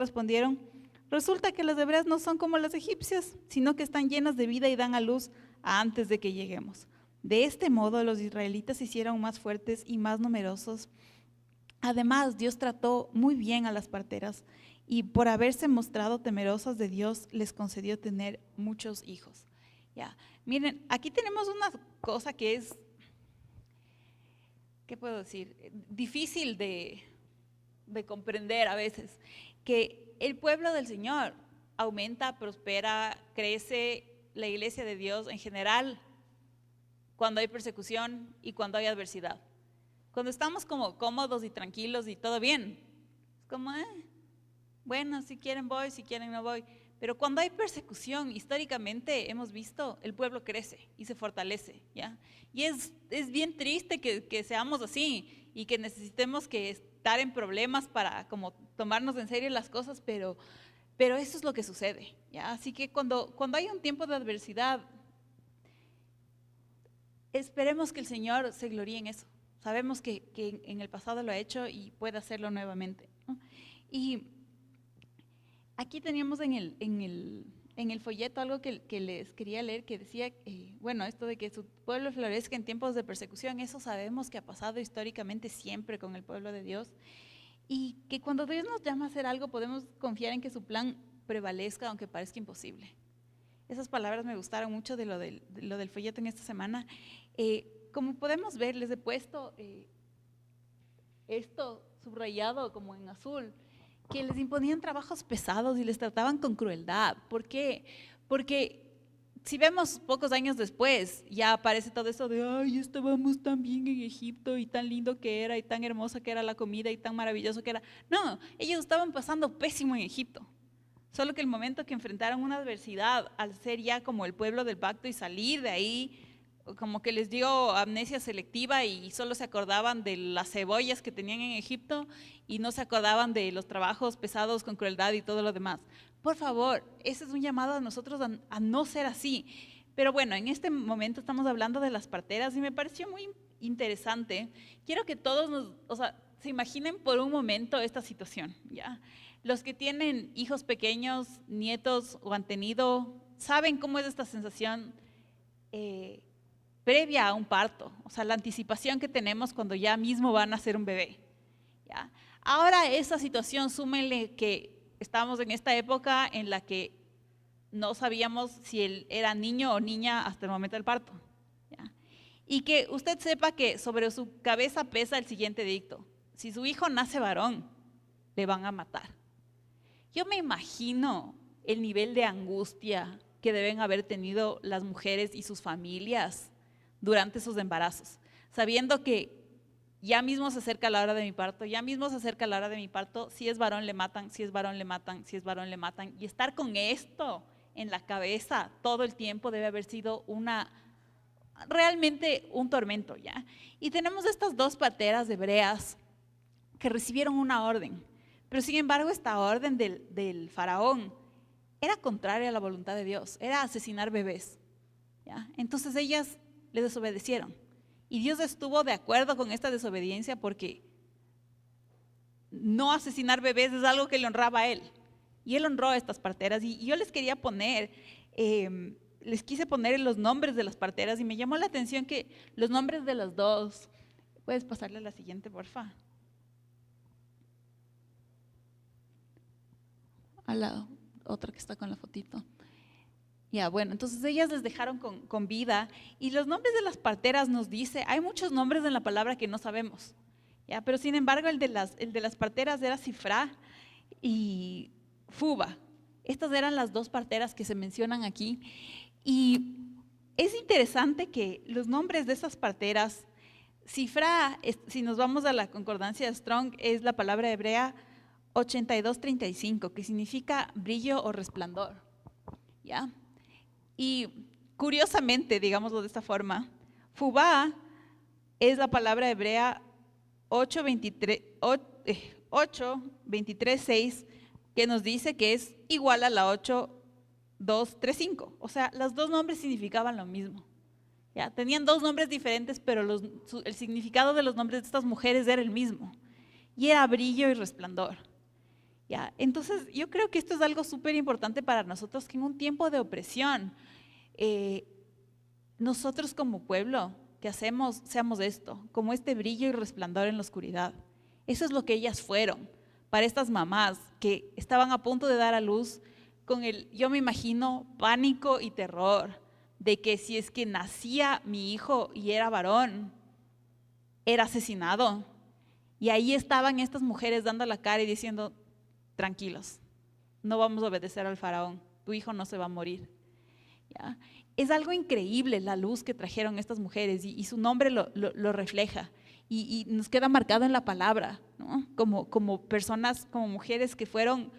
respondieron: resulta que las hebreas no son como las egipcias, sino que están llenas de vida y dan a luz antes de que lleguemos. De este modo los israelitas se hicieron más fuertes y más numerosos. Además, Dios trató muy bien a las parteras y por haberse mostrado temerosas de Dios, les concedió tener muchos hijos. Ya, miren, aquí tenemos una cosa que es, ¿qué puedo decir? Difícil de comprender a veces, que el pueblo del Señor aumenta, prospera, crece, la iglesia de Dios en general, cuando hay persecución y cuando hay adversidad. Cuando estamos como cómodos y tranquilos y todo bien, es como, bueno, si quieren voy, si quieren no voy. Pero cuando hay persecución, históricamente hemos visto, el pueblo crece y se fortalece, ¿ya? Y es bien triste que seamos así y que necesitemos que estar en problemas para como tomarnos en serio las cosas, pero eso es lo que sucede, ¿ya? Así que cuando hay un tiempo de adversidad, esperemos que el Señor se gloríe en eso. Sabemos que en el pasado lo ha hecho y puede hacerlo nuevamente, ¿no? Y aquí teníamos en el folleto algo que les quería leer, que decía, bueno, esto de que su pueblo florezca en tiempos de persecución, eso sabemos que ha pasado históricamente siempre con el pueblo de Dios, y que cuando Dios nos llama a hacer algo podemos confiar en que su plan prevalezca aunque parezca imposible. Esas palabras me gustaron mucho de lo del folleto en esta semana. Como podemos ver, les he puesto esto subrayado como en azul, que les imponían trabajos pesados y les trataban con crueldad. ¿Por qué? Porque si vemos pocos años después, ya aparece todo eso de, ay, estábamos tan bien en Egipto y tan lindo que era y tan hermosa que era la comida y tan maravilloso que era. No, ellos estaban pasando pésimo en Egipto. Solo que el momento que enfrentaron una adversidad, al ser ya como el pueblo del pacto y salir de ahí, como que les dio amnesia selectiva y solo se acordaban de las cebollas que tenían en Egipto y no se acordaban de los trabajos pesados con crueldad y todo lo demás. Por favor, ese es un llamado a nosotros a no ser así. Pero bueno, en este momento estamos hablando de las parteras y me pareció muy interesante. Quiero que todos se imaginen por un momento esta situación, ¿ya? Los que tienen hijos pequeños, nietos o han tenido, saben cómo es esta sensación previa a un parto, o sea, la anticipación que tenemos cuando ya mismo van a nacer un bebé, ¿ya? Ahora esa situación, súmenle que estábamos en esta época en la que no sabíamos si él era niño o niña hasta el momento del parto, ¿ya? Y que usted sepa que sobre su cabeza pesa el siguiente dicto: si su hijo nace varón, le van a matar. Yo me imagino el nivel de angustia que deben haber tenido las mujeres y sus familias durante sus embarazos, sabiendo que ya mismo se acerca la hora de mi parto, ya mismo se acerca la hora de mi parto, si es varón le matan, si es varón le matan, si es varón le matan, y estar con esto en la cabeza todo el tiempo debe haber sido realmente un tormento, ¿ya? Y tenemos estas dos parteras hebreas que recibieron una orden, pero sin embargo esta orden del faraón era contraria a la voluntad de Dios, era asesinar bebés, ¿ya? Entonces ellas le desobedecieron y Dios estuvo de acuerdo con esta desobediencia porque no asesinar bebés es algo que le honraba a él y él honró a estas parteras. Y yo les quería poner, les quise poner los nombres de las parteras y me llamó la atención que los nombres de las dos, puedes pasarle a la siguiente porfa, a la otra que está con la fotito. Ya, bueno, entonces ellas les dejaron con vida y los nombres de las parteras nos dice, hay muchos nombres en la palabra que no sabemos, ya, pero sin embargo el de las parteras era Sifra y Fuba. Estas eran las dos parteras que se mencionan aquí y es interesante que los nombres de esas parteras, Sifra, si nos vamos a la concordancia de Strong, es la palabra hebrea 8235, que significa brillo o resplandor, ¿ya? Y curiosamente, digámoslo de esta forma, Fubá es la palabra hebrea 823.6, que nos dice que es igual a la 8235. O sea, los dos nombres significaban lo mismo, ¿ya? Tenían dos nombres diferentes, pero el significado de los nombres de estas mujeres era el mismo. Y era brillo y resplandor. ¿Ya? Entonces, yo creo que esto es algo súper importante para nosotros, que en un tiempo de opresión, nosotros como pueblo, que seamos esto, como este brillo y resplandor en la oscuridad. Eso es lo que ellas fueron para estas mamás que estaban a punto de dar a luz con yo me imagino, pánico y terror de que si es que nacía mi hijo y era varón, era asesinado. Y ahí estaban estas mujeres dando la cara y diciendo, tranquilos, no vamos a obedecer al faraón, tu hijo no se va a morir. ¿Ya? Es algo increíble la luz que trajeron estas mujeres y su nombre lo refleja y nos queda marcado en la palabra, ¿no? Como personas, como mujeres que fueron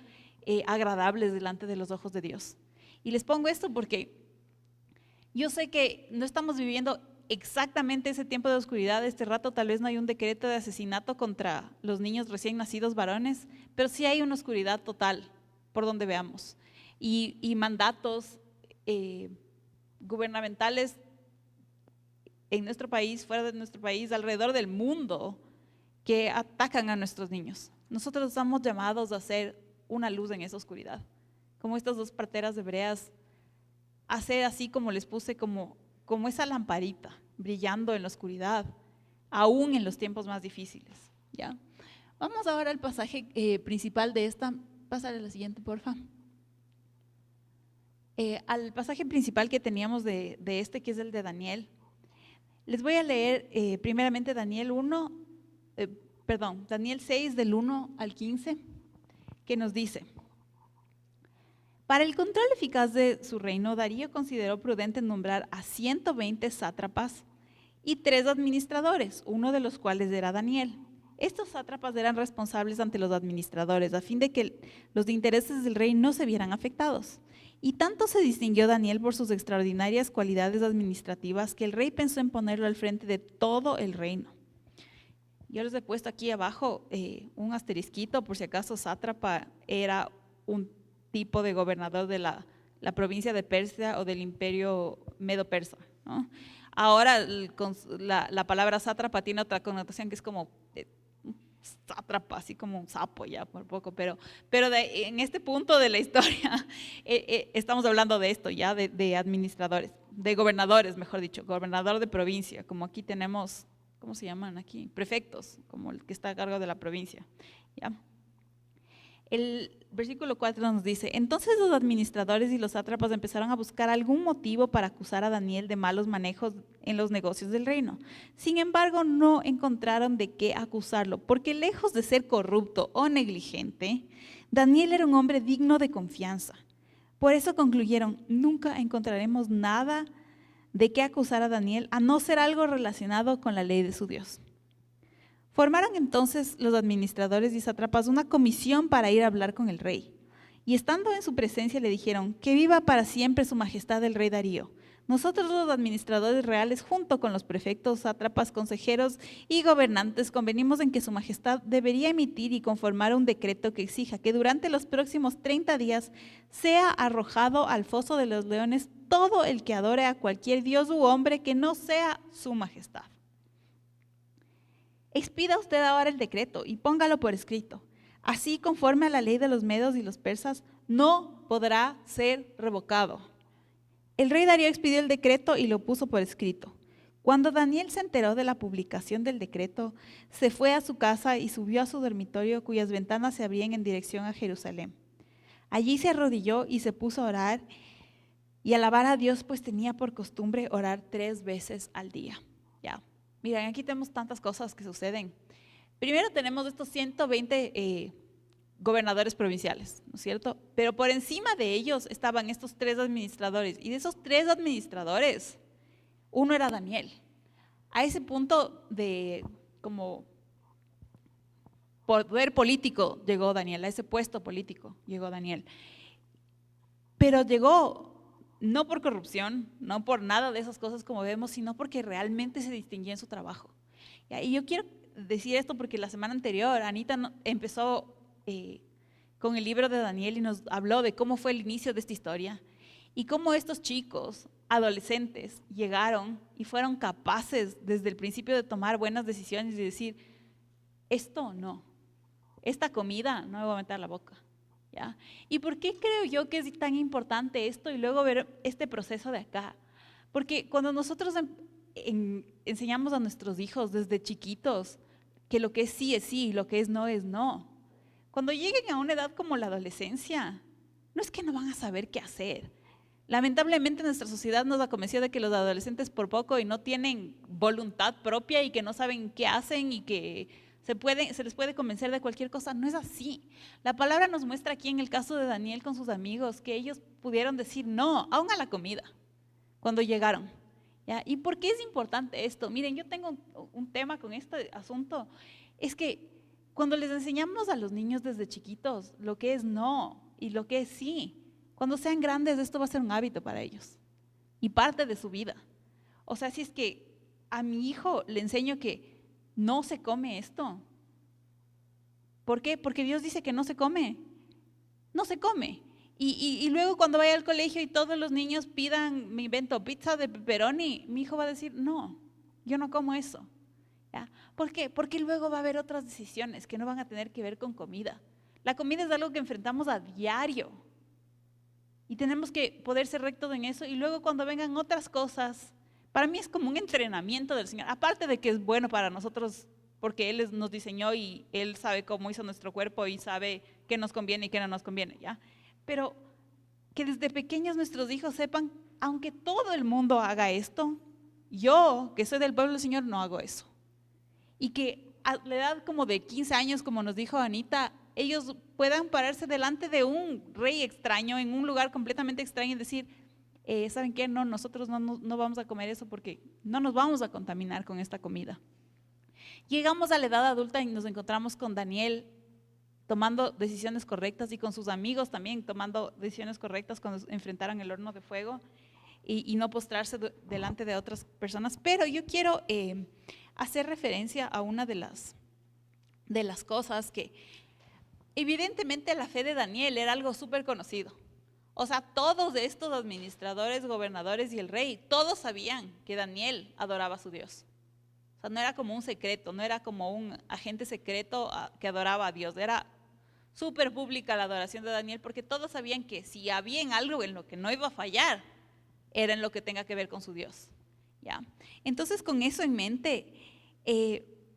agradables delante de los ojos de Dios. Y les pongo esto porque yo sé que no estamos viviendo exactamente ese tiempo de oscuridad. Este rato tal vez no hay un decreto de asesinato contra los niños recién nacidos varones, pero sí hay una oscuridad total por donde veamos y mandatos gubernamentales en nuestro país, fuera de nuestro país, alrededor del mundo, que atacan a nuestros niños. Nosotros estamos llamados a ser una luz en esa oscuridad, como estas dos parteras hebreas, hacer así como les puse, como esa lamparita brillando en la oscuridad, aún en los tiempos más difíciles. ¿Ya? Vamos ahora al pasaje principal de esta. Pásale a la siguiente, porfa. Al pasaje principal que teníamos de este, que es el de Daniel. Les voy a leer primeramente Daniel 6 del 1 al 15, que nos dice: para el control eficaz de su reino, Darío consideró prudente nombrar a 120 sátrapas y 3 administradores, uno de los cuales era Daniel. Estos sátrapas eran responsables ante los administradores, a fin de que los intereses del rey no se vieran afectados. Y tanto se distinguió Daniel por sus extraordinarias cualidades administrativas que el rey pensó en ponerlo al frente de todo el reino. Yo les he puesto aquí abajo un asterisquito por si acaso sátrapa era un tipo de gobernador de la provincia de Persia o del imperio medo-persa, ¿no? Ahora la palabra sátrapa tiene otra connotación que es como sátrapa, así como un sapo ya por poco, pero en este punto de la historia estamos hablando de esto ya, de administradores, de gobernadores, mejor dicho, gobernador de provincia, como aquí tenemos, ¿cómo se llaman aquí? Prefectos, como el que está a cargo de la provincia, ¿ya? El versículo 4 nos dice: entonces los administradores y los sátrapas empezaron a buscar algún motivo para acusar a Daniel de malos manejos en los negocios del reino. Sin embargo, no encontraron de qué acusarlo, porque lejos de ser corrupto o negligente, Daniel era un hombre digno de confianza. Por eso concluyeron: nunca encontraremos nada de qué acusar a Daniel, a no ser algo relacionado con la ley de su Dios. Formaron entonces los administradores y sátrapas una comisión para ir a hablar con el rey. Y estando en su presencia le dijeron: que viva para siempre su majestad el rey Darío. Nosotros los administradores reales, junto con los prefectos, sátrapas, consejeros y gobernantes, convenimos en que su majestad debería emitir y conformar un decreto que exija que durante los próximos 30 días sea arrojado al foso de los leones todo el que adore a cualquier dios u hombre que no sea su majestad. Expida usted ahora el decreto y póngalo por escrito. Así, conforme a la ley de los medos y los persas, no podrá ser revocado. El rey Darío expidió el decreto y lo puso por escrito. Cuando Daniel se enteró de la publicación del decreto, se fue a su casa y subió a su dormitorio, cuyas ventanas se abrían en dirección a Jerusalén. Allí se arrodilló y se puso a orar y alabar a Dios, pues tenía por costumbre orar 3 veces al día. Ya. Miren, aquí tenemos tantas cosas que suceden. Primero tenemos estos 120 gobernadores provinciales, ¿no es cierto? Pero por encima de ellos estaban estos 3 administradores. Y de esos 3 administradores, uno era Daniel. A ese punto de como poder político llegó Daniel, a ese puesto político llegó Daniel. Pero llegó no por corrupción, no por nada de esas cosas como vemos, sino porque realmente se distinguía en su trabajo. Y yo quiero decir esto porque la semana anterior Anita empezó con el libro de Daniel y nos habló de cómo fue el inicio de esta historia y cómo estos chicos, adolescentes, llegaron y fueron capaces desde el principio de tomar buenas decisiones y decir: esto no, esta comida no me voy a meter a la boca. ¿Ya? ¿Y por qué creo yo que es tan importante esto y luego ver este proceso de acá? Porque cuando nosotros enseñamos a nuestros hijos desde chiquitos que lo que es sí y lo que es no, cuando lleguen a una edad como la adolescencia, no es que no van a saber qué hacer. Lamentablemente nuestra sociedad nos ha convencido de que los adolescentes por poco y no tienen voluntad propia y que no saben qué hacen y que se les puede convencer de cualquier cosa. No es así. La palabra nos muestra aquí en el caso de Daniel con sus amigos que ellos pudieron decir no, aún a la comida, cuando llegaron. ¿Ya? ¿Y por qué es importante esto? Miren, yo tengo un tema con este asunto. Es que cuando les enseñamos a los niños desde chiquitos lo que es no y lo que es sí, cuando sean grandes esto va a ser un hábito para ellos y parte de su vida. O sea, si es que a mi hijo le enseño que no se come esto. ¿Por qué? Porque Dios dice que no se come. No se come. Y luego cuando vaya al colegio y todos los niños pidan, me invento, pizza de pepperoni, mi hijo va a decir, no, yo no como eso. ¿Ya? ¿Por qué? Porque luego va a haber otras decisiones que no van a tener que ver con comida. La comida es algo que enfrentamos a diario. Y tenemos que poder ser rectos en eso. Y luego cuando vengan otras cosas, para mí es como un entrenamiento del Señor. Aparte de que es bueno para nosotros, porque Él nos diseñó y Él sabe cómo hizo nuestro cuerpo y sabe qué nos conviene y qué no nos conviene, ¿ya? Pero que desde pequeños nuestros hijos sepan, aunque todo el mundo haga esto, yo, que soy del pueblo del Señor, no hago eso. Y que a la edad como de 15 años, como nos dijo Anita, ellos puedan pararse delante de un rey extraño, en un lugar completamente extraño y decir, ¿saben qué? No, nosotros no vamos a comer eso porque no nos vamos a contaminar con esta comida. Llegamos a la edad adulta y nos encontramos con Daniel tomando decisiones correctas y con sus amigos también tomando decisiones correctas cuando enfrentaron el horno de fuego y no postrarse delante de otras personas. Pero yo quiero hacer referencia a una de las cosas que evidentemente la fe de Daniel era algo súper conocido. O sea, todos estos administradores, gobernadores y el rey, todos sabían que Daniel adoraba a su Dios. O sea, no era como un secreto, no era como un agente secreto que adoraba a Dios. Era súper pública la adoración de Daniel porque todos sabían que si había algo en lo que no iba a fallar, era en lo que tenga que ver con su Dios. ¿Ya? Entonces, con eso en mente,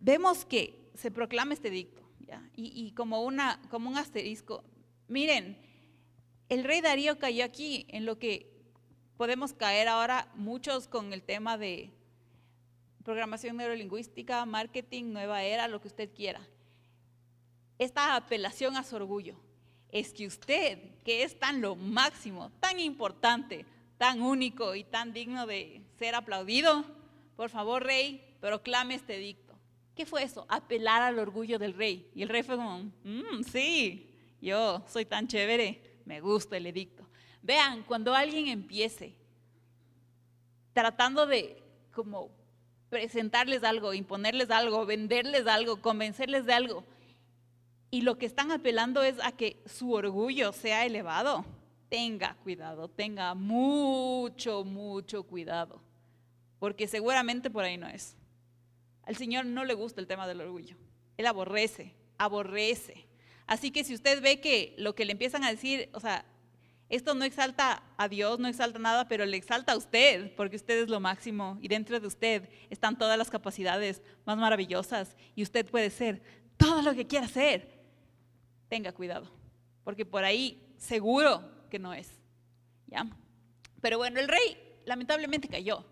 vemos que se proclama este edicto. ¿Ya? Y como un asterisco, miren, el rey Darío cayó aquí en lo que podemos caer ahora muchos con el tema de programación neurolingüística, marketing, nueva era, lo que usted quiera. Esta apelación a su orgullo. Es que usted, que es tan lo máximo, tan importante, tan único y tan digno de ser aplaudido, por favor, rey, proclame este edicto. ¿Qué fue eso? Apelar al orgullo del rey. Y el rey fue como, sí, yo soy tan chévere, me gusta el edicto. Vean, cuando alguien empiece tratando de como presentarles algo, imponerles algo, venderles algo, convencerles de algo, y lo que están apelando es a que su orgullo sea elevado, tenga cuidado, tenga mucho, mucho cuidado, porque seguramente por ahí no es. Al Señor no le gusta el tema del orgullo, Él aborrece. Así que si usted ve que lo que le empiezan a decir, o sea, esto no exalta a Dios, no exalta nada, pero le exalta a usted, porque usted es lo máximo y dentro de usted están todas las capacidades más maravillosas y usted puede ser todo lo que quiera ser. Tenga cuidado, porque por ahí seguro que no es. ¿Ya? Pero bueno, el rey lamentablemente cayó.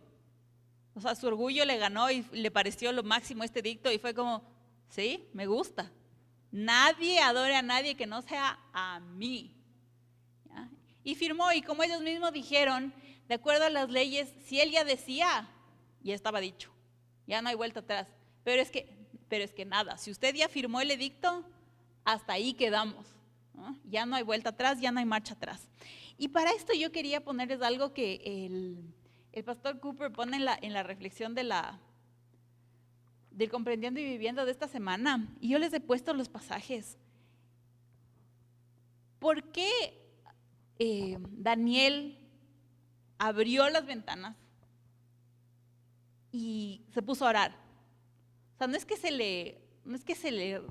O sea, su orgullo le ganó y le pareció lo máximo este edicto y fue como, sí, me gusta. Nadie adore a nadie que no sea a mí. ¿Ya? Y firmó, y como ellos mismos dijeron, de acuerdo a las leyes, si él ya decía, ya estaba dicho, ya no hay vuelta atrás. Pero es que nada, si usted ya firmó el edicto, hasta ahí quedamos, ¿no? Ya no hay vuelta atrás, ya no hay marcha atrás. Y para esto yo quería ponerles algo que el pastor Cooper pone en la reflexión del Comprendiendo y Viviendo de esta semana, y yo les he puesto los pasajes. ¿Por qué Daniel abrió las ventanas y se puso a orar? O sea, no es que se le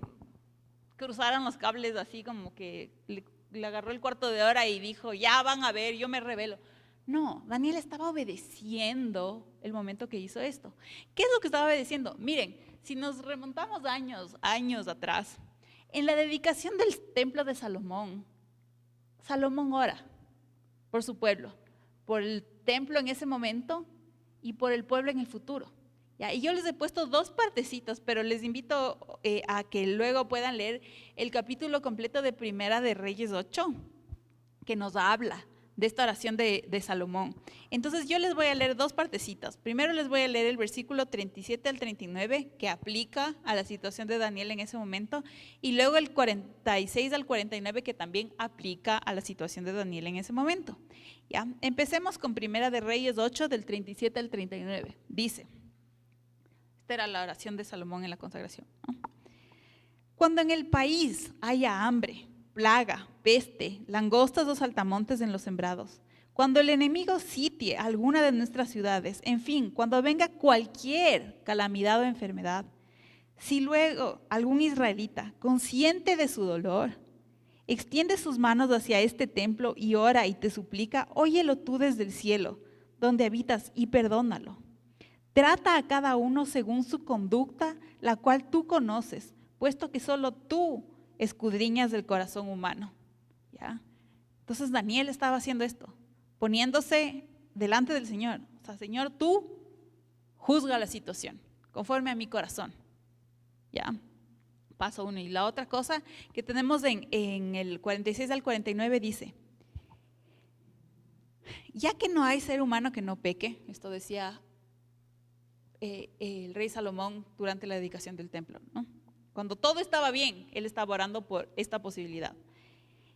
cruzaron los cables así como que le agarró el cuarto de hora y dijo, ya van a ver, yo me revelo. No, Daniel estaba obedeciendo el momento que hizo esto. ¿Qué es lo que estaba obedeciendo? Miren, si nos remontamos años atrás, en la dedicación del templo de Salomón, Salomón ora por su pueblo, por el templo en ese momento y por el pueblo en el futuro. ¿Ya? Y yo les he puesto dos partecitas, pero les invito a que luego puedan leer el capítulo completo de Primera de Reyes 8, que nos habla de esta oración de Salomón. Entonces yo les voy a leer dos partecitas. Primero les voy a leer el versículo 37 al 39, que aplica a la situación de Daniel en ese momento, y luego el 46 al 49, que también aplica a la situación de Daniel en ese momento. ¿Ya? Empecemos con Primera de Reyes 8, del 37 al 39. Dice, esta era la oración de Salomón en la consagración, ¿no? Cuando en el país haya hambre, plaga, peste, langostas o saltamontes en los sembrados, cuando el enemigo sitie alguna de nuestras ciudades, en fin, cuando venga cualquier calamidad o enfermedad, si luego algún israelita, consciente de su dolor, extiende sus manos hacia este templo y ora y te suplica, óyelo tú desde el cielo, donde habitas, y perdónalo. Trata a cada uno según su conducta, la cual tú conoces, puesto que solo tú escudriñas del corazón humano. ¿Ya? Entonces Daniel estaba haciendo esto, poniéndose delante del Señor. O sea, Señor, tú juzga la situación conforme a mi corazón. ¿Ya? Paso uno. Y la otra cosa que tenemos en el 46 al 49 dice, ya que no hay ser humano que no peque, esto decía el rey Salomón durante la dedicación del templo, ¿no? Cuando todo estaba bien, él estaba orando por esta posibilidad.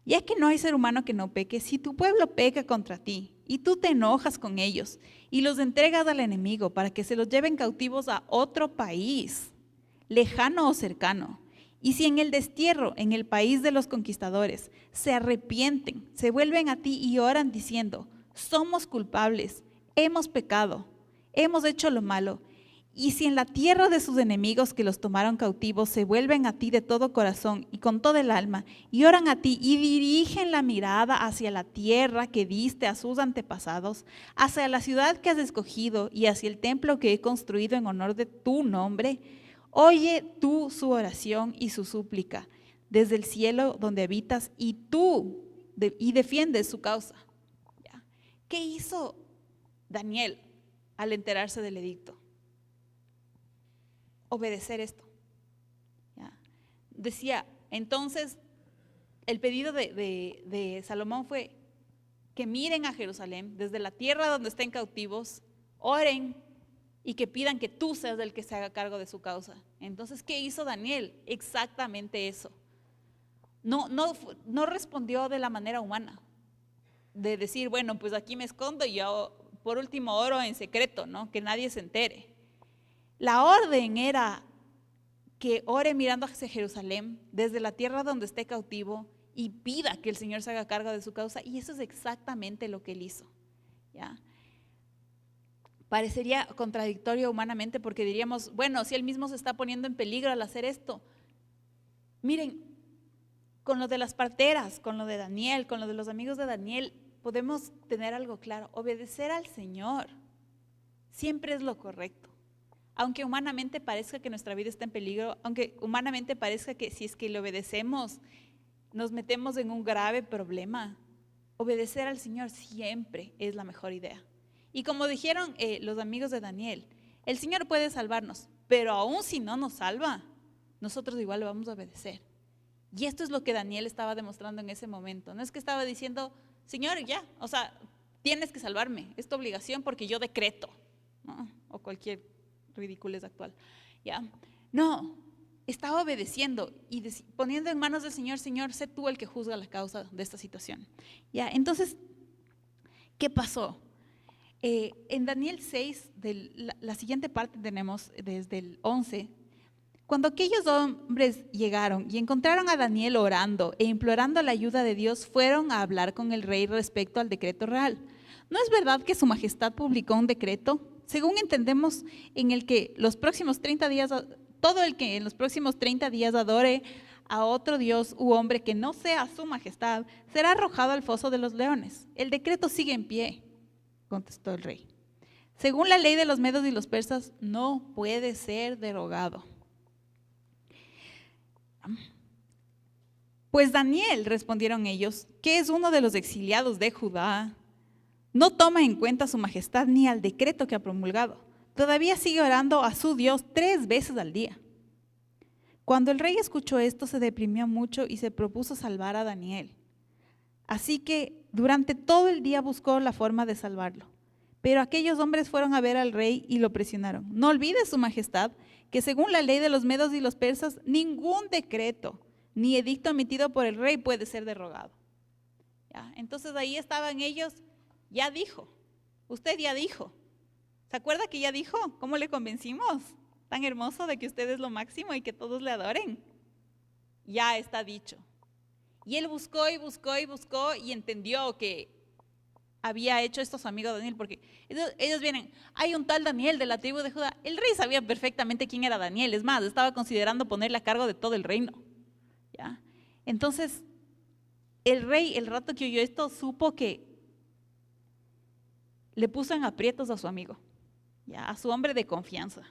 Ya que no hay ser humano que no peque, si tu pueblo peca contra ti y tú te enojas con ellos y los entregas al enemigo para que se los lleven cautivos a otro país, lejano o cercano, y si en el destierro, en el país de los conquistadores, se arrepienten, se vuelven a ti y oran diciendo, somos culpables, hemos pecado, hemos hecho lo malo, y si en la tierra de sus enemigos que los tomaron cautivos se vuelven a ti de todo corazón y con todo el alma y oran a ti y dirigen la mirada hacia la tierra que diste a sus antepasados, hacia la ciudad que has escogido y hacia el templo que he construido en honor de tu nombre, oye tú su oración y su súplica desde el cielo donde habitas y defiendes su causa. ¿Ya? ¿Qué hizo Daniel al enterarse del edicto? Obedecer esto. ¿Ya? Decía, entonces, el pedido de Salomón fue que miren a Jerusalén, desde la tierra donde estén cautivos, oren y que pidan que tú seas el que se haga cargo de su causa. Entonces, ¿qué hizo Daniel? Exactamente eso. No respondió de la manera humana, de decir, bueno, pues aquí me escondo y yo por último oro en secreto, ¿no? Que nadie se entere. La orden era que ore mirando hacia Jerusalén, desde la tierra donde esté cautivo, y pida que el Señor se haga cargo de su causa, y eso es exactamente lo que él hizo. ¿Ya? Parecería contradictorio humanamente porque diríamos, bueno, si él mismo se está poniendo en peligro al hacer esto. Miren, con lo de las parteras, con lo de Daniel, con lo de los amigos de Daniel, podemos tener algo claro, obedecer al Señor siempre es lo correcto. Aunque humanamente parezca que nuestra vida está en peligro, aunque humanamente parezca que si es que le obedecemos, nos metemos en un grave problema, obedecer al Señor siempre es la mejor idea. Y como dijeron los amigos de Daniel, el Señor puede salvarnos, pero aún si no nos salva, nosotros igual le vamos a obedecer. Y esto es lo que Daniel estaba demostrando en ese momento. No es que estaba diciendo, Señor, ya, o sea, tienes que salvarme, es tu obligación porque yo decreto, ¿no? O cualquier ridiculez actual, ¿ya? No, estaba obedeciendo y poniendo en manos del Señor, Señor, sé tú el que juzga la causa de esta situación, ¿ya? Entonces, ¿qué pasó? En Daniel 6, la siguiente parte tenemos desde el 11, cuando aquellos hombres llegaron y encontraron a Daniel orando e implorando la ayuda de Dios, fueron a hablar con el rey respecto al decreto real. ¿No es verdad que su majestad publicó un decreto? Según entendemos, en el que los próximos 30 días, todo el que en los próximos 30 días adore a otro dios u hombre que no sea su majestad, será arrojado al foso de los leones. El decreto sigue en pie, contestó el rey. Según la ley de los medos y los persas, no puede ser derogado. Pues Daniel, respondieron ellos, que es uno de los exiliados de Judá, no toma en cuenta a su majestad ni al decreto que ha promulgado. Todavía sigue orando a su Dios 3 veces al día. Cuando el rey escuchó esto, se deprimió mucho y se propuso salvar a Daniel. Así que durante todo el día buscó la forma de salvarlo. Pero aquellos hombres fueron a ver al rey y lo presionaron. No olvide, su majestad, que según la ley de los medos y los persas, ningún decreto ni edicto emitido por el rey puede ser derogado. ¿Ya? Entonces ahí estaban ellos, ya dijo, usted ya dijo. ¿Se acuerda que ya dijo? ¿Cómo le convencimos? Tan hermoso de que usted es lo máximo y que todos le adoren. Ya está dicho. Y él buscó y buscó y buscó y entendió que había hecho estos amigos de Daniel, porque ellos vienen, hay un tal Daniel de la tribu de Judá. El rey sabía perfectamente quién era Daniel, es más, estaba considerando ponerle a cargo de todo el reino. ¿Ya? Entonces, el rey, el rato que oyó esto, supo que le puso en aprietos a su amigo, ¿ya? A su hombre de confianza.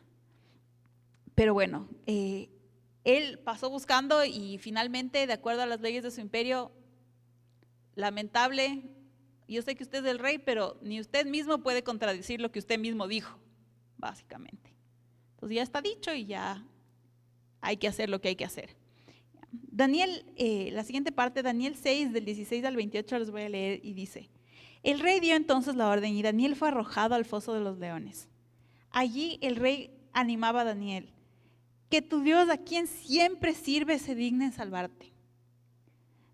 Pero bueno, él pasó buscando y finalmente, de acuerdo a las leyes de su imperio, lamentable, yo sé que usted es el rey, pero ni usted mismo puede contradecir lo que usted mismo dijo, básicamente. Entonces ya está dicho y ya hay que hacer lo que hay que hacer. Daniel, la siguiente parte, Daniel 6, del 16 al 28, les voy a leer y dice: el rey dio entonces la orden y Daniel fue arrojado al foso de los leones. Allí el rey animaba a Daniel: que tu Dios, a quien siempre sirve, se digne en salvarte.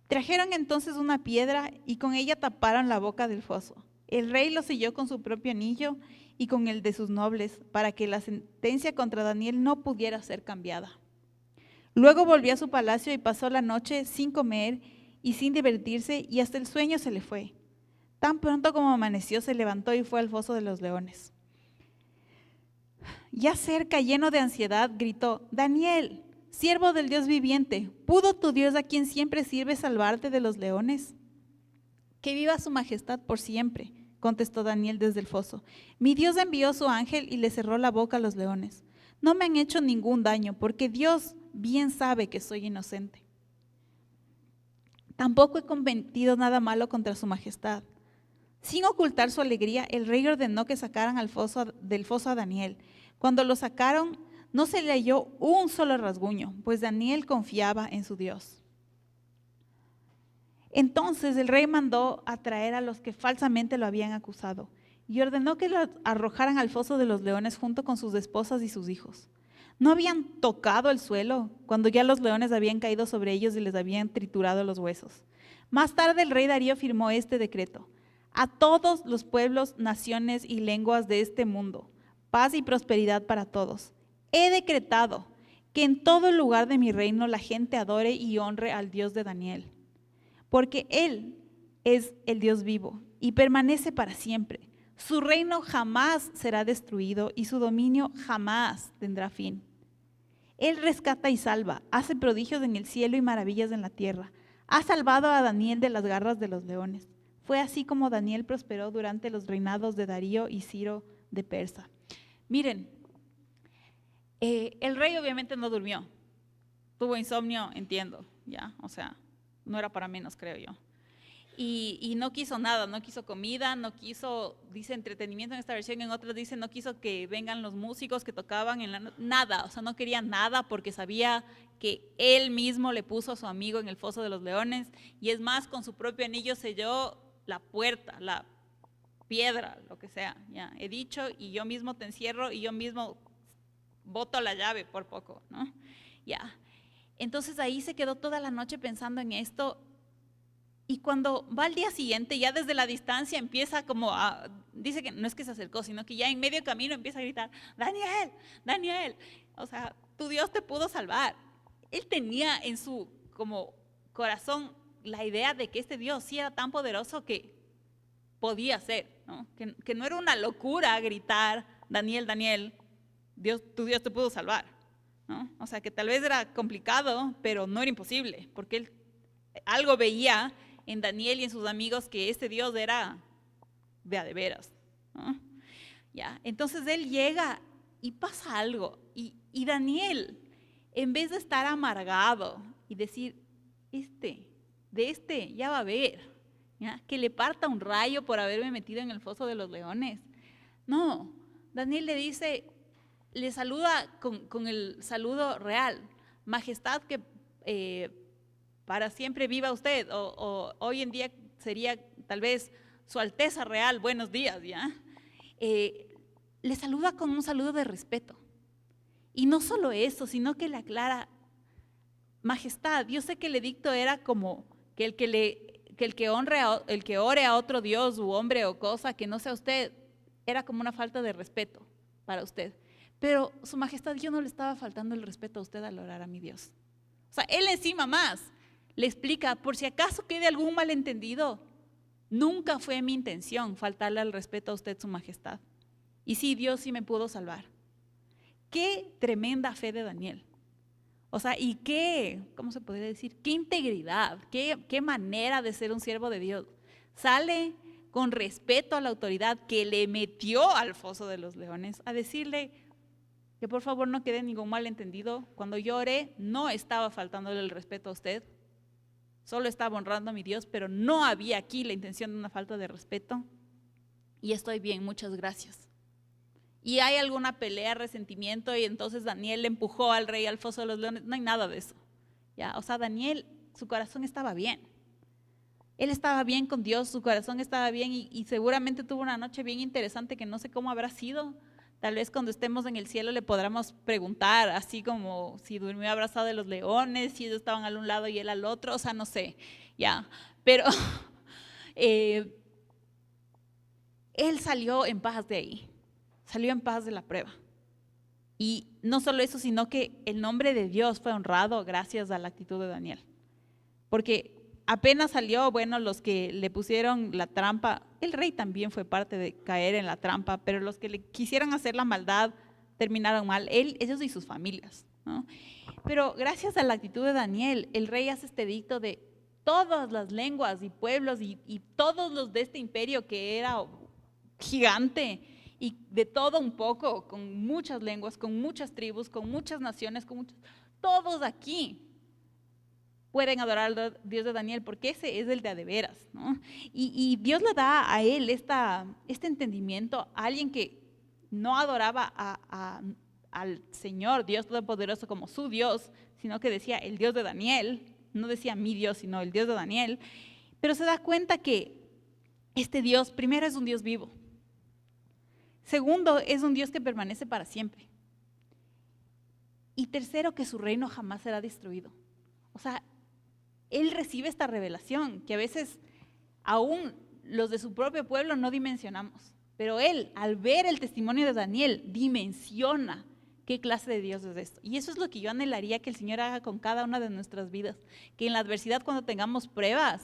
Trajeron entonces una piedra y con ella taparon la boca del foso. El rey lo selló con su propio anillo y con el de sus nobles, para que la sentencia contra Daniel no pudiera ser cambiada. Luego volvió a su palacio y pasó la noche sin comer y sin divertirse, y hasta el sueño se le fue. Tan pronto como amaneció, se levantó y fue al foso de los leones. Ya cerca, lleno de ansiedad, gritó: Daniel, siervo del Dios viviente, ¿pudo tu Dios, a quien siempre sirve, salvarte de los leones? Que viva su majestad por siempre, contestó Daniel desde el foso. Mi Dios envió su ángel y le cerró la boca a los leones. No me han hecho ningún daño, porque Dios bien sabe que soy inocente. Tampoco he cometido nada malo contra su majestad. Sin ocultar su alegría, el rey ordenó que sacaran del foso a Daniel. Cuando lo sacaron, no se le halló un solo rasguño, pues Daniel confiaba en su Dios. Entonces el rey mandó a traer a los que falsamente lo habían acusado y ordenó que lo arrojaran al foso de los leones junto con sus esposas y sus hijos. No habían tocado el suelo cuando ya los leones habían caído sobre ellos y les habían triturado los huesos. Más tarde el rey Darío firmó este decreto: a todos los pueblos, naciones y lenguas de este mundo, paz y prosperidad para todos. He decretado que en todo lugar de mi reino la gente adore y honre al Dios de Daniel, porque Él es el Dios vivo y permanece para siempre. Su reino jamás será destruido y su dominio jamás tendrá fin. Él rescata y salva, hace prodigios en el cielo y maravillas en la tierra. Ha salvado a Daniel de las garras de los leones. Fue así como Daniel prosperó durante los reinados de Darío y Ciro de Persa. Miren, el rey obviamente no durmió. Tuvo insomnio, entiendo, ya, o sea, no era para menos, creo yo. Y no quiso nada, no quiso comida, no quiso, dice entretenimiento en esta versión, en otras dice no quiso que vengan los músicos que tocaban en nada, o sea, no quería nada porque sabía que él mismo le puso a su amigo en el foso de los leones, y es más, con su propio anillo selló la puerta, la piedra, lo que sea, ya, he dicho y yo mismo te encierro y yo mismo boto la llave por poco, ¿no? Ya, entonces ahí se quedó toda la noche pensando en esto. Y cuando va al día siguiente, ya desde la distancia empieza como a, dice que no es que se acercó, sino que ya en medio camino empieza a gritar: Daniel, Daniel, o sea, tu Dios te pudo salvar. Él tenía en su como corazón la idea de que este Dios sí era tan poderoso que podía ser, ¿no? Que no era una locura gritar: Daniel, Daniel, Dios, tu Dios te pudo salvar, ¿no? O sea, que tal vez era complicado, pero no era imposible, porque él algo veía en Daniel y en sus amigos que este Dios era de veras, ¿no? Ya, entonces él llega y pasa algo, y Daniel, en vez de estar amargado y decir, de este ya va a ver, ¿ya? Que le parta un rayo por haberme metido en el foso de los leones. No, Daniel le dice, le saluda con el saludo real, majestad, que para siempre viva usted, o hoy en día sería tal vez su alteza real, buenos días, ¿ya? Le saluda con un saludo de respeto. Y no solo eso, sino que le aclara, majestad, yo sé que el edicto era como que el que ore a otro Dios u hombre o cosa que no sea usted, era como una falta de respeto para usted. Pero su majestad, yo no le estaba faltando el respeto a usted al orar a mi Dios. O sea, él encima más le explica, por si acaso quede algún malentendido, nunca fue mi intención faltarle al respeto a usted, su majestad. Y sí, Dios sí me pudo salvar. Qué tremenda fe de Daniel. O sea, y ¿cómo se podría decir? Qué integridad, qué manera de ser un siervo de Dios. Sale con respeto a la autoridad que le metió al foso de los leones a decirle que por favor no quede ningún malentendido. Cuando yo oré, no estaba faltándole el respeto a usted, solo estaba honrando a mi Dios, pero no había aquí la intención de una falta de respeto. Y estoy bien, muchas gracias. Y hay alguna pelea, resentimiento, y entonces Daniel le empujó al rey al foso de los leones. No hay nada de eso, ¿ya? O sea, Daniel, su corazón estaba bien. Él estaba bien con Dios, su corazón estaba bien, y seguramente tuvo una noche bien interesante que no sé cómo habrá sido. Tal vez cuando estemos en el cielo le podamos preguntar, así como si durmió abrazado de los leones, si ellos estaban al un lado y él al otro, o sea, no sé, ya. Pero él salió en paz de ahí. Salió en paz de la prueba. Y no solo eso, sino que el nombre de Dios fue honrado gracias a la actitud de Daniel. Porque apenas salió, bueno, los que le pusieron la trampa, el rey también fue parte de caer en la trampa, pero los que le quisieran hacer la maldad terminaron mal, ellos y sus familias, ¿no? Pero gracias a la actitud de Daniel, el rey hace este edicto de todas las lenguas y pueblos y todos los de este imperio que era gigante, y de todo un poco, con muchas lenguas, con muchas tribus, con muchas naciones, todos aquí pueden adorar al Dios de Daniel, porque ese es el de veras, ¿no? Y Dios le da a él este entendimiento, a alguien que no adoraba al Señor, Dios Todopoderoso, como su Dios, sino que decía el Dios de Daniel, no decía mi Dios, sino el Dios de Daniel, pero se da cuenta que este Dios, primero, es un Dios vivo. Segundo, es un Dios que permanece para siempre. Y tercero, que su reino jamás será destruido. O sea, él recibe esta revelación que a veces aún los de su propio pueblo no dimensionamos. Pero él, al ver el testimonio de Daniel, dimensiona qué clase de Dios es esto. Y eso es lo que yo anhelaría que el Señor haga con cada una de nuestras vidas. Que en la adversidad, cuando tengamos pruebas,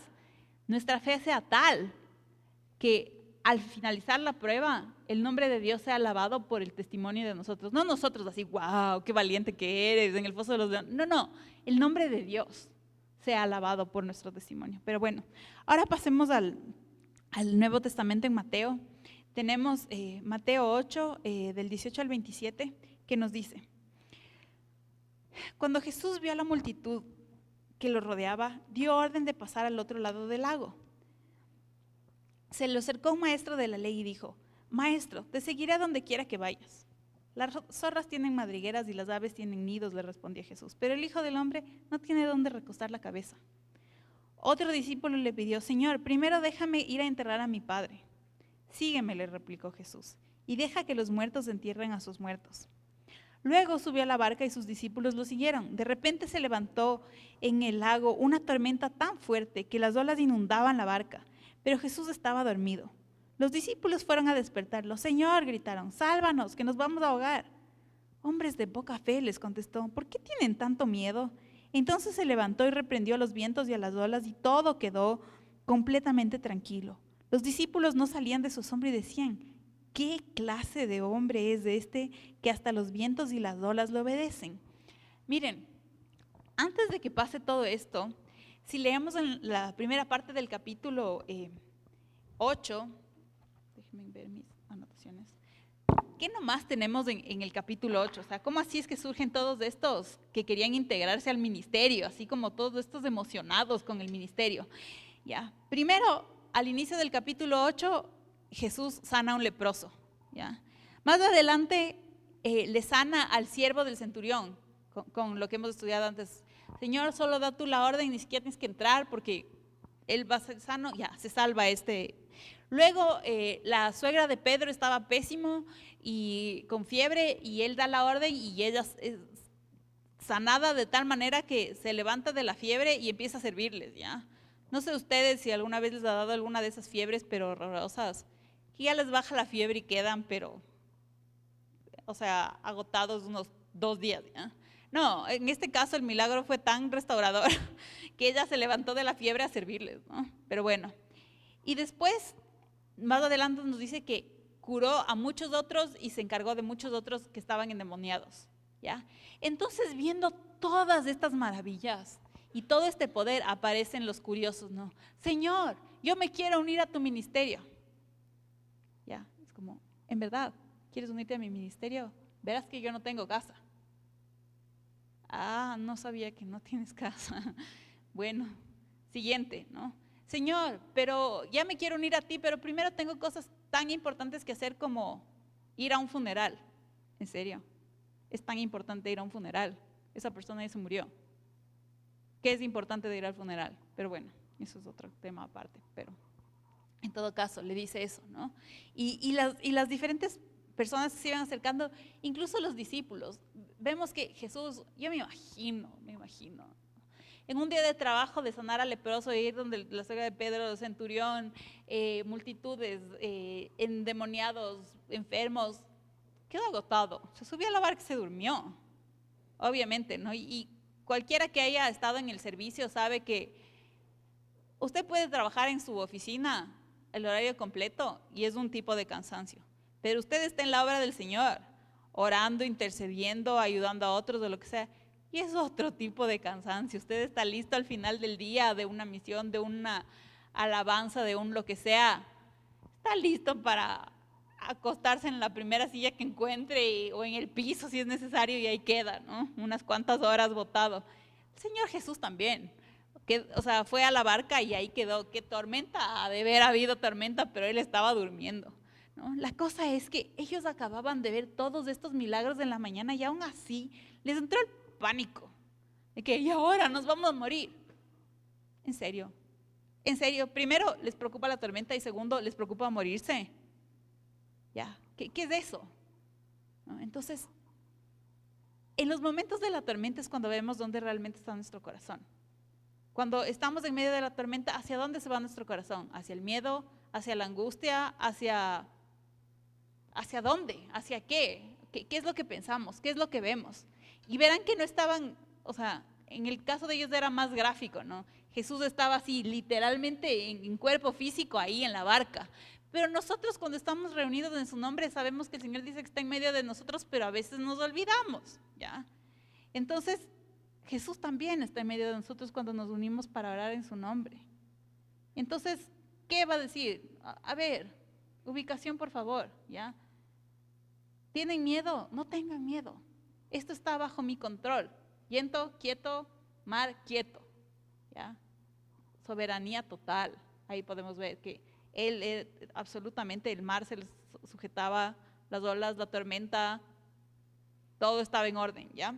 nuestra fe sea tal que al finalizar la prueba, el nombre de Dios sea alabado por el testimonio de nosotros. No nosotros así, wow, qué valiente que eres en el foso de los leones. No, el nombre de Dios sea alabado por nuestro testimonio. Pero bueno, ahora pasemos al Nuevo Testamento en Mateo. Tenemos Mateo 8, del 18 al 27, que nos dice: cuando Jesús vio a la multitud que lo rodeaba, dio orden de pasar al otro lado del lago. Se le acercó un maestro de la ley y dijo: Maestro, te seguiré a donde quiera que vayas. Las zorras tienen madrigueras y las aves tienen nidos, le respondió Jesús, pero el Hijo del Hombre no tiene dónde recostar la cabeza. Otro discípulo le pidió: Señor, primero déjame ir a enterrar a mi padre. Sígueme, le replicó Jesús, y deja que los muertos entierren a sus muertos. Luego subió a la barca y sus discípulos lo siguieron. De repente se levantó en el lago una tormenta tan fuerte que las olas inundaban la barca, pero Jesús estaba dormido. Los discípulos fueron a despertarlo. Señor, gritaron, sálvanos, que nos vamos a ahogar. Hombres de poca fe, les contestó, ¿por qué tienen tanto miedo? Entonces se levantó y reprendió a los vientos y a las olas y todo quedó completamente tranquilo. Los discípulos no salían de su asombro y decían: ¿qué clase de hombre es este que hasta los vientos y las olas le obedecen? Miren, antes de que pase todo esto, si leemos en la primera parte del capítulo 8, déjenme ver mis anotaciones, ¿qué nomás tenemos en el capítulo 8? O sea, ¿cómo así es que surgen todos estos que querían integrarse al ministerio, así como todos estos emocionados con el ministerio? Ya, primero, al inicio del capítulo 8, Jesús sana a un leproso, ¿ya? Más adelante le sana al siervo del centurión, con lo que hemos estudiado antes. Señor, solo da tú la orden, ni siquiera tienes que entrar porque él va a ser sano, ya, se salva este. Luego la suegra de Pedro estaba pésimo y con fiebre y él da la orden y ella es sanada de tal manera que se levanta de la fiebre y empieza a servirles, ¿ya? No sé ustedes si alguna vez les ha dado alguna de esas fiebres, pero horrorosas, que ya les baja la fiebre y quedan, pero, o sea, agotados unos 2 días, ¿ya? No, en este caso el milagro fue tan restaurador que ella se levantó de la fiebre a servirles, ¿no? Pero bueno, y después, más adelante nos dice que curó a muchos otros y se encargó de muchos otros que estaban endemoniados, ¿ya? Entonces, viendo todas estas maravillas y todo este poder, aparecen los curiosos, ¿no? Señor, yo me quiero unir a tu ministerio. Ya, es como, en verdad, ¿quieres unirte a mi ministerio? Verás que yo no tengo casa. Ah, no sabía que no tienes casa. Bueno, siguiente, ¿no? Señor, pero ya me quiero unir a ti, pero primero tengo cosas tan importantes que hacer como ir a un funeral. En serio, es tan importante ir a un funeral. Esa persona ya se murió. ¿Qué es importante de ir al funeral? Pero bueno, eso es otro tema aparte. Pero en todo caso, le dice eso, ¿no? Y las diferentes personas se iban acercando, incluso los discípulos. Vemos que Jesús, yo me imagino, en un día de trabajo de sanar al leproso, ir donde la suegra de Pedro, el centurión, multitudes, endemoniados, enfermos, quedó agotado. Se subió a la barca y se durmió, obviamente, ¿no? Y cualquiera que haya estado en el servicio sabe que usted puede trabajar en su oficina el horario completo y es un tipo de cansancio, pero usted está en la obra del Señor, orando, intercediendo, ayudando a otros, de lo que sea, y es otro tipo de cansancio. Usted está listo al final del día de una misión, de una alabanza, de un lo que sea, está listo para acostarse en la primera silla que encuentre o en el piso si es necesario y ahí queda, ¿no? Unas cuantas horas botado. El Señor Jesús también, o sea, fue a la barca y ahí quedó. ¿Qué tormenta? Ha de haber habido tormenta, pero él estaba durmiendo, ¿no? La cosa es que ellos acababan de ver todos estos milagros en la mañana y aún así les entró el pánico de que y ahora nos vamos a morir. En serio, primero les preocupa la tormenta y segundo les preocupa morirse. Ya, ¿qué es eso? ¿No? Entonces, en los momentos de la tormenta es cuando vemos dónde realmente está nuestro corazón. Cuando estamos en medio de la tormenta, ¿hacia dónde se va nuestro corazón? ¿Hacia el miedo? ¿Hacia la angustia? ¿Hacia dónde? ¿Hacia qué? ¿Qué es lo que pensamos? ¿Qué es lo que vemos? Y verán que no estaban, o sea, en el caso de ellos era más gráfico, ¿no? Jesús estaba así literalmente en cuerpo físico ahí en la barca. Pero nosotros cuando estamos reunidos en su nombre sabemos que el Señor dice que está en medio de nosotros, pero a veces nos olvidamos, ¿ya? Entonces, Jesús también está en medio de nosotros cuando nos unimos para orar en su nombre. Entonces, ¿qué va a decir? A ver, ubicación por favor, ¿ya? ¿Tienen miedo? No tengan miedo. Esto está bajo mi control. Viento, quieto, mar, quieto, ¿ya? Soberanía total. Ahí podemos ver que él absolutamente, el mar se les sujetaba, las olas, la tormenta, todo estaba en orden, ¿ya?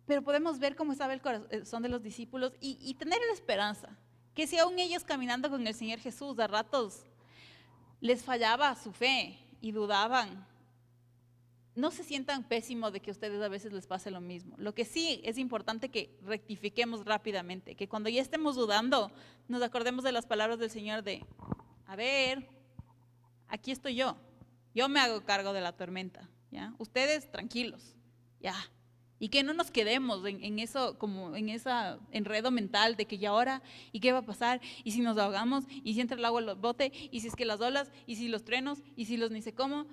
Pero podemos ver cómo estaba el corazón de los discípulos y tener la esperanza, que si aún ellos caminando con el Señor Jesús a ratos les fallaba su fe y dudaban, no se sientan pésimos de que a ustedes a veces les pase lo mismo. Lo que sí es importante que rectifiquemos rápidamente, que cuando ya estemos dudando, nos acordemos de las palabras del Señor de, a ver, aquí estoy yo me hago cargo de la tormenta, ¿ya? Ustedes tranquilos, ya. Y que no nos quedemos en eso, como en ese enredo mental de que ya ahora, ¿y qué va a pasar? ¿Y si nos ahogamos? ¿Y si entra el agua al bote? ¿Y si es que las olas? ¿Y si los truenos? ¿Y si los ni sé cómo?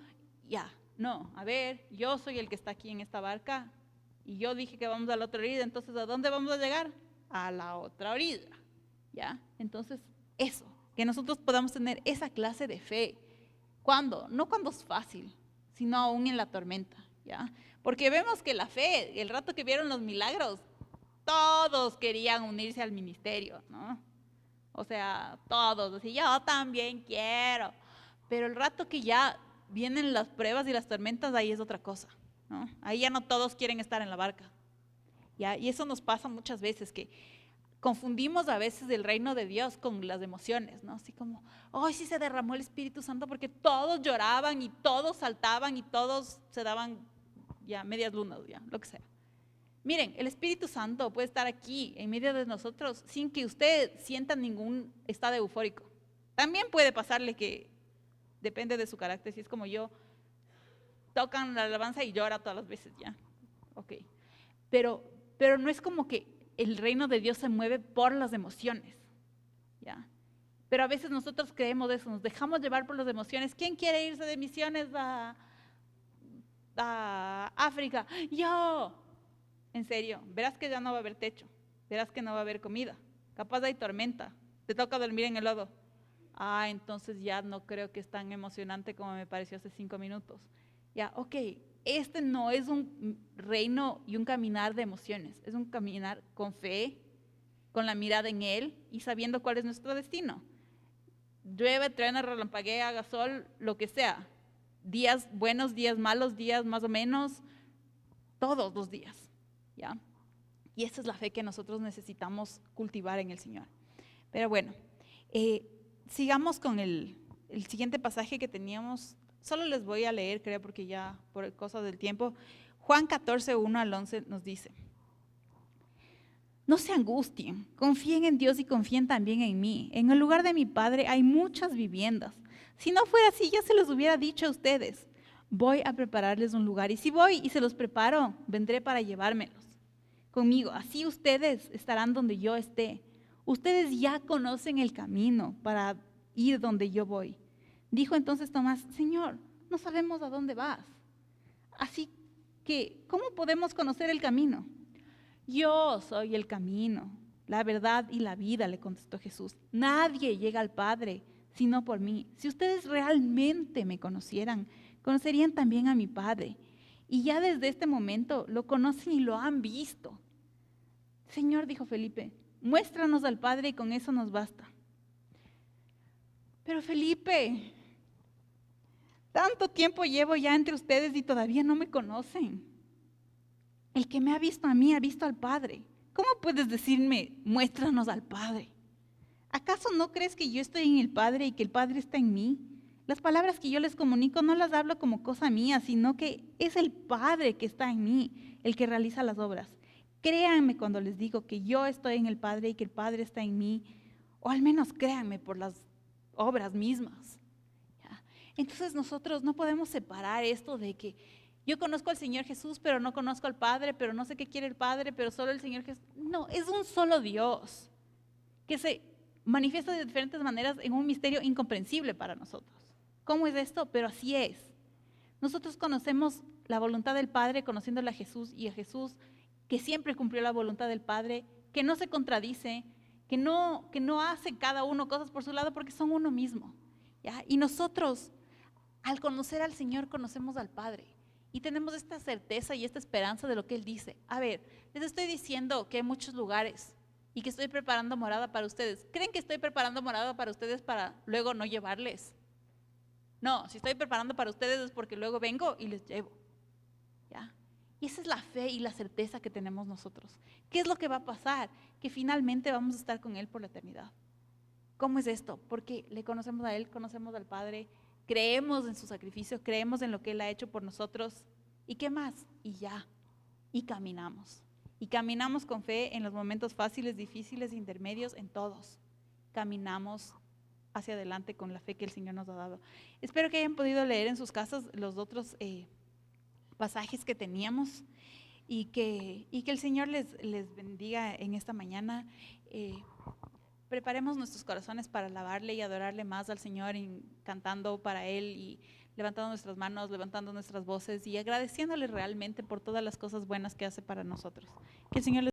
Ya. No, a ver, yo soy el que está aquí en esta barca y yo dije que vamos a la otra orilla, entonces ¿a dónde vamos a llegar? A la otra orilla, ¿ya? Entonces, eso, que nosotros podamos tener esa clase de fe. ¿Cuándo? No cuando es fácil, sino aún en la tormenta, ¿ya? Porque vemos que la fe, el rato que vieron los milagros, todos querían unirse al ministerio, ¿no? O sea, todos, así, yo también quiero. Pero el rato que ya vienen las pruebas y las tormentas, ahí es otra cosa, ¿no? Ahí ya no todos quieren estar en la barca, ¿ya? Y eso nos pasa muchas veces, que confundimos a veces el reino de Dios con las emociones, ¿no? Así como, hoy sí se derramó el Espíritu Santo porque todos lloraban y todos saltaban y todos se daban ya medias lunas, ya, lo que sea. Miren, el Espíritu Santo puede estar aquí en medio de nosotros sin que usted sienta ningún estado eufórico. También puede pasarle que, depende de su carácter, si es como yo, tocan la alabanza y llora todas las veces, ya, ok. Pero no es como que el reino de Dios se mueve por las emociones, ¿ya? Pero a veces nosotros creemos eso, nos dejamos llevar por las emociones. ¿Quién quiere irse de misiones a África? Yo. En serio, verás que ya no va a haber techo, verás que no va a haber comida, capaz hay tormenta, te toca dormir en el lodo. Entonces ya no creo que es tan emocionante como me pareció hace 5 minutos. Ya, ok, este no es un reino y un caminar de emociones, es un caminar con fe, con la mirada en Él y sabiendo cuál es nuestro destino. Llueve, truena, relampaguea, haga sol, lo que sea. Días buenos, días malos, días más o menos, todos los días, ¿ya? Y esa es la fe que nosotros necesitamos cultivar en el Señor. Pero bueno, sigamos con el siguiente pasaje que teníamos. Solo les voy a leer, creo, porque ya por cosas del tiempo. Juan 14, 1 al 11 nos dice: no se angustien, confíen en Dios y confíen también en mí. En el lugar de mi Padre hay muchas viviendas. Si no fuera así, ya se los hubiera dicho a ustedes. Voy a prepararles un lugar, y si voy y se los preparo, vendré para llevármelos conmigo. Así ustedes estarán donde yo esté. Ustedes ya conocen el camino para ir donde yo voy. Dijo entonces Tomás: Señor, no sabemos a dónde vas. Así que, ¿cómo podemos conocer el camino? Yo soy el camino, la verdad y la vida, le contestó Jesús. Nadie llega al Padre sino por mí. Si ustedes realmente me conocieran, conocerían también a mi Padre. Y ya desde este momento lo conocen y lo han visto. Señor, dijo Felipe, muéstranos al Padre y con eso nos basta. Pero Felipe, tanto tiempo llevo ya entre ustedes y todavía no me conocen. El que me ha visto a mí ha visto al Padre. ¿Cómo puedes decirme, muéstranos al Padre? ¿Acaso no crees que yo estoy en el Padre y que el Padre está en mí? Las palabras que yo les comunico no las hablo como cosa mía, sino que es el Padre que está en mí, el que realiza las obras. Créanme cuando les digo que yo estoy en el Padre y que el Padre está en mí, o al menos créanme por las obras mismas. ¿Ya? Entonces nosotros no podemos separar esto de que yo conozco al Señor Jesús, pero no conozco al Padre, pero no sé qué quiere el Padre, pero solo el Señor Jesús. No, es un solo Dios que se manifiesta de diferentes maneras en un misterio incomprensible para nosotros. ¿Cómo es esto? Pero así es. Nosotros conocemos la voluntad del Padre conociéndole a Jesús, y a Jesús que siempre cumplió la voluntad del Padre, que no se contradice, que no hace cada uno cosas por su lado porque son uno mismo, ¿ya? Y nosotros, al conocer al Señor, conocemos al Padre y tenemos esta certeza y esta esperanza de lo que Él dice. A ver, les estoy diciendo que hay muchos lugares y que estoy preparando morada para ustedes. ¿Creen que estoy preparando morada para ustedes para luego no llevarles? No, si estoy preparando para ustedes es porque luego vengo y les llevo, ¿ya? Y esa es la fe y la certeza que tenemos nosotros. ¿Qué es lo que va a pasar? Que finalmente vamos a estar con Él por la eternidad. ¿Cómo es esto? Porque le conocemos a Él, conocemos al Padre, creemos en su sacrificio, creemos en lo que Él ha hecho por nosotros. ¿Y qué más? Y ya. Y caminamos. Y caminamos con fe en los momentos fáciles, difíciles, intermedios, en todos. Caminamos hacia adelante con la fe que el Señor nos ha dado. Espero que hayan podido leer en sus casas los otros pasajes que teníamos, y que el Señor les bendiga en esta mañana. Preparemos nuestros corazones para alabarle y adorarle más al Señor, cantando para Él y levantando nuestras manos, levantando nuestras voces y agradeciéndole realmente por todas las cosas buenas que hace para nosotros. Que el Señor les